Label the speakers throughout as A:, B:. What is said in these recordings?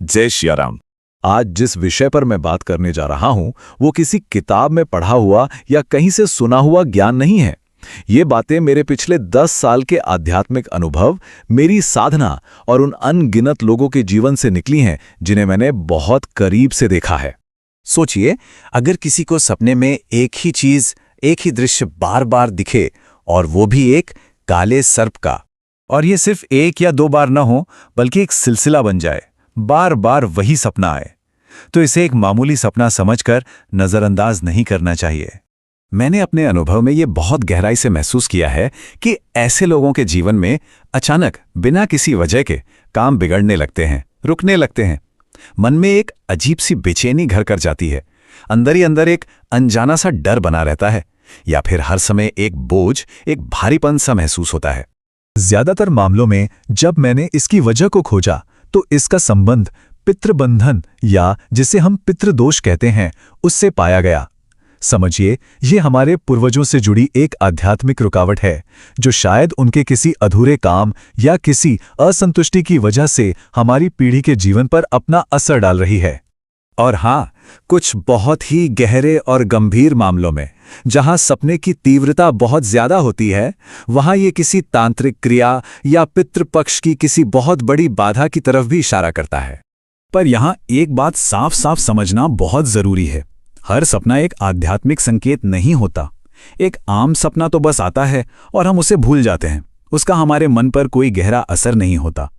A: जय श्री राम।
B: आज जिस विषय पर मैं बात करने जा रहा हूं वो किसी किताब में पढ़ा हुआ या कहीं से सुना हुआ ज्ञान नहीं है। ये बातें मेरे पिछले 10 साल के आध्यात्मिक अनुभव, मेरी साधना और उन अनगिनत लोगों के जीवन से निकली हैं जिन्हें मैंने बहुत करीब से देखा है।
A: सोचिए, अगर किसी को सपने में एक ही चीज, एक ही दृश्य बार बार दिखे और वो भी एक काले सर्प का, और ये सिर्फ एक या दो बार न हो बल्कि एक सिलसिला बन जाए, बार बार वही सपना आए, तो इसे एक मामूली सपना समझकर नजरअंदाज नहीं करना चाहिए। मैंने अपने अनुभव में ये बहुत गहराई से महसूस किया है कि ऐसे लोगों के जीवन में अचानक बिना किसी वजह के काम बिगड़ने लगते हैं, रुकने लगते हैं। मन में एक अजीब सी बेचैनी घर कर जाती है, अंदर ही अंदर एक अनजाना सा डर बना रहता है, या फिर हर समय एक बोझ, एक भारीपन सा महसूस होता है।
B: ज्यादातर मामलों में जब मैंने इसकी वजह को खोजा तो इसका संबंध पितृबंधन या जिसे हम पितृदोष कहते हैं उससे पाया गया। समझिए, ये हमारे पूर्वजों से जुड़ी एक आध्यात्मिक रुकावट है जो शायद उनके किसी अधूरे काम या किसी असंतुष्टि की वजह से हमारी पीढ़ी के जीवन पर अपना असर डाल रही है।
A: और हाँ, कुछ बहुत ही गहरे और गंभीर मामलों में, जहां सपने की तीव्रता बहुत ज्यादा होती है, वहां ये किसी तांत्रिक क्रिया या पितृपक्ष की किसी बहुत बड़ी बाधा की तरफ भी इशारा करता है। पर यहां एक बात साफ साफ समझना बहुत जरूरी है। हर सपना एक आध्यात्मिक संकेत नहीं होता। एक आम सपना तो बस आता है और हम उसे भूल जाते हैं, उसका हमारे मन पर कोई गहरा असर नहीं होता।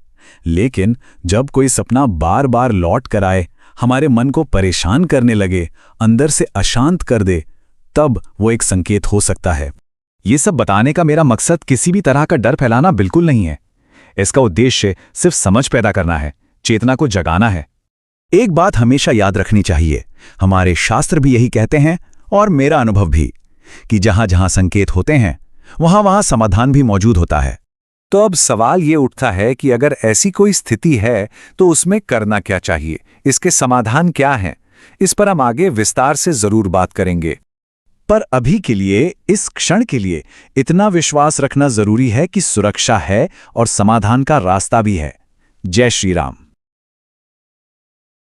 A: लेकिन जब कोई सपना बार बार लौट कर आए, हमारे मन को परेशान करने लगे, अंदर से अशांत कर दे, तब वो एक संकेत हो सकता है। ये सब बताने का मेरा मकसद किसी भी तरह का डर फैलाना बिल्कुल नहीं है। इसका उद्देश्य सिर्फ समझ पैदा करना है, चेतना को जगाना है। एक बात हमेशा याद रखनी चाहिए, हमारे शास्त्र भी यही कहते हैं और मेरा अनुभव भी, कि जहां जहां संकेत होते हैं वहां वहां समाधान भी मौजूद होता है। तो अब सवाल ये उठता है कि अगर ऐसी कोई स्थिति है तो उसमें करना क्या चाहिए, इसके समाधान क्या हैं? इस पर हम आगे विस्तार से जरूर बात करेंगे। पर अभी के लिए, इस क्षण के लिए इतना विश्वास रखना जरूरी है कि सुरक्षा है और समाधान का रास्ता भी है। जय श्री राम।